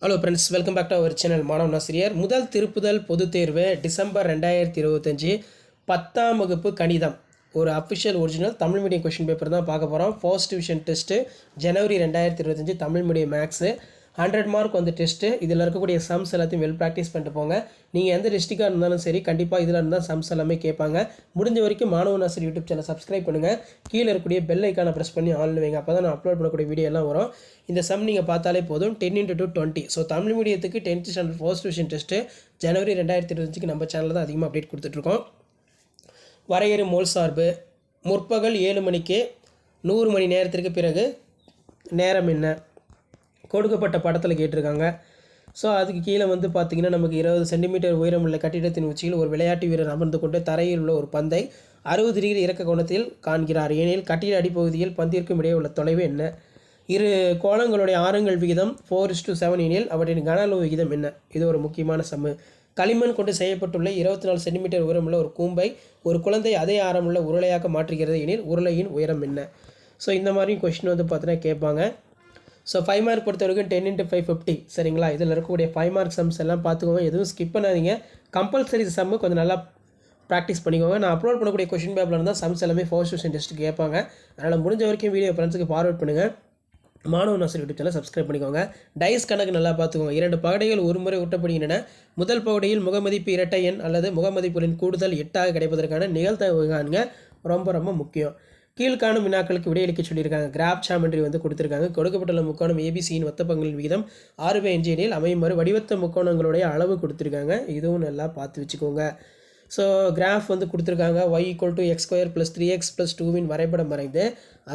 Hello friends, welcome back to our channel மாணவன் ஆசிரியர். முதல் திருப்புதல் பொதுத் தேர்வு டிசம்பர் 2025 10ஆம் வகுப்பு கணிதம் ஒரு official original Tamil medium question paper தான் பார்க்க போகிறோம். ஃபர்ஸ்ட் டிவிஷன் டெஸ்ட்டு ஜனவரி 2025 தமிழ் மீடியம் மேக்ஸு 100 மார்க் வந்து டெஸ்ட்டு. இதில் இருக்கக்கூடிய சம்ஸ் எல்லாத்தையும் வெல் ப்ராக்டிஸ் பண்ணிட்டு போங்க. நீங்கள் எந்த டிஸ்ட்ரிக்டாக இருந்தாலும் சரி, கண்டிப்பாக இதில் இருந்தால் சம்ஸ் எல்லாமே கேட்பாங்க. முடிஞ்ச வரைக்கும் மாணவன் ஆசிரியர் யூடியூப் சேனல் சப்ஸ்கிரைப் பண்ணுங்கள். கீழே இருக்கக்கூடிய பெல் ஐக்கானை ப்ரெஸ் பண்ணி ஆன்ல வைங்க. அப்போ தான் நான் அப்லோட் பண்ணக்கூடிய வீடியோ எல்லாம் வரும். இந்த சம் நீங்கள் பார்த்தாலே போதும். 10 × 20. ஸோ தமிழ் மீடியத்துக்கு 10th standard first division test ஜனவரி 2025 நம்ம சேனலில் தான் அதிகமாக அப்டேட் கொடுத்துட்ருக்கோம். வரையறு மோல் சார்பு முற்பகல் 7 மணிக்கு 100 மணி நேரத்திற்கு பிறகு நேரம் என்ன கொடுக்கப்பட்ட படத்தில் கேட்டிருக்காங்க. ஸோ அதுக்கு கீழே வந்து பார்த்திங்கன்னா நமக்கு 20 சென்டிமீட்டர் உயரம் உள்ள கட்டிடத்தின் உச்சியில் ஒரு விளையாட்டு வீரர் அமர்ந்து கொண்டு தரையில் உள்ள ஒரு பந்தை 60 டிகிரி இறக்க கோணத்தில் காண்கிறார். ஏனெனில் கட்டிட அடிப்பகுதியில் பந்திற்கும் இடையே உள்ள தொலைவு என்ன? இரு கோணங்களுடைய ஆரங்கள் விகிதம் 4:7 எனில் அவற்றின் கன அளவு விகிதம் என்ன? இது ஒரு முக்கியமான சம்மு. களிமண் கொண்டு செய்யப்பட்டுள்ள 24 சென்டிமீட்டர் உயரமுள்ள ஒரு கூம்பை ஒரு குழந்தை அதே ஆரமுள்ள உருளையாக மாற்றுகிறது எனில் உருளையின் உயரம் என்ன? ஸோ இந்த மாதிரி கொஸ்டின் வந்து பார்த்தீங்கன்னா கேட்பாங்க. ஸோ 5 மார்க் பொறுத்த வரைக்கும் 10 × 5 50 சரிங்களா. இதில் இருக்கக்கூடிய 5 மார்க் சம்ஸ் எல்லாம் பார்த்துக்கோங்க. எதுவும் ஸ்கிப் பண்ணாதீங்க. கம்பல்சரி சம்மு கொஞ்சம் நல்லா ப்ராக்டிஸ் பண்ணிக்கோங்க. நான் அப்லோட் பண்ணக்கூடிய கொஷின் பேப்பரில் இருந்தால் சம்ஸ் எல்லாமே ஃபர்ஸ்ட் டிவிஷன் டெஸ்ட்டு கேட்பாங்க. அதனால் முடிஞ்ச வரைக்கும் வீடியோ ஃப்ரெண்ட்ஸுக்கு ஃபார்வர்ட் பண்ணுங்கள். மாணவன் ஆசிரியர் யூடியூப் சேனல் சப்ஸ்கிரைப் பண்ணிக்கோங்க. டைஸ் கணக்கு நல்லா பார்த்துக்கோங்க. 2 பகடைகள் ஒரு முறை ஊட்டப்படுகின்றன. முதல் பகுதியில் முகமதிப்பு இரட்டை எண் அல்லது முகமதிப்புகளின் கூடுதல் 8ஆக கிடைப்பதற்கான நிகழ்தகவு காண்க. ரொம்ப முக்கியம். கீழ்காணும் வினாக்களுக்கு விடையளிக்க சொல்லியிருக்காங்க. கிராஃப் ஜாமெட்ரி வந்து கொடுத்துருக்காங்க. கொடுக்கப்பட்டுள்ள முக்கோணம் ஏபிசியின் ஒத்த பங்குகளின் விகிதம் 6/5 எனில் அமையுமாறு வடிவத்த முக்கோணங்களுடைய அளவு கொடுத்துருக்காங்க. இதுவும் நல்லா பார்த்து வச்சுக்கோங்க. ஸோ கிராஃப் வந்து கொடுத்துருக்காங்க. y = x² + 3x + 2 வரைபடம் வரைந்து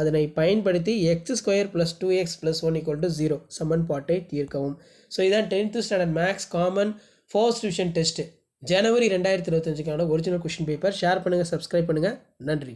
அதனை பயன்படுத்தி x² + 2x + 1 = 0 சமன்பாட்டை தீர்க்கவும். ஸோ இதான் 10th standard maths common first division test ஜனவரி 2025க்கான ஒரிஜினல் கொஷின் பேப்பர். ஷேர் பண்ணுங்கள், சப்ஸ்கிரைப் பண்ணுங்கள். நன்றி.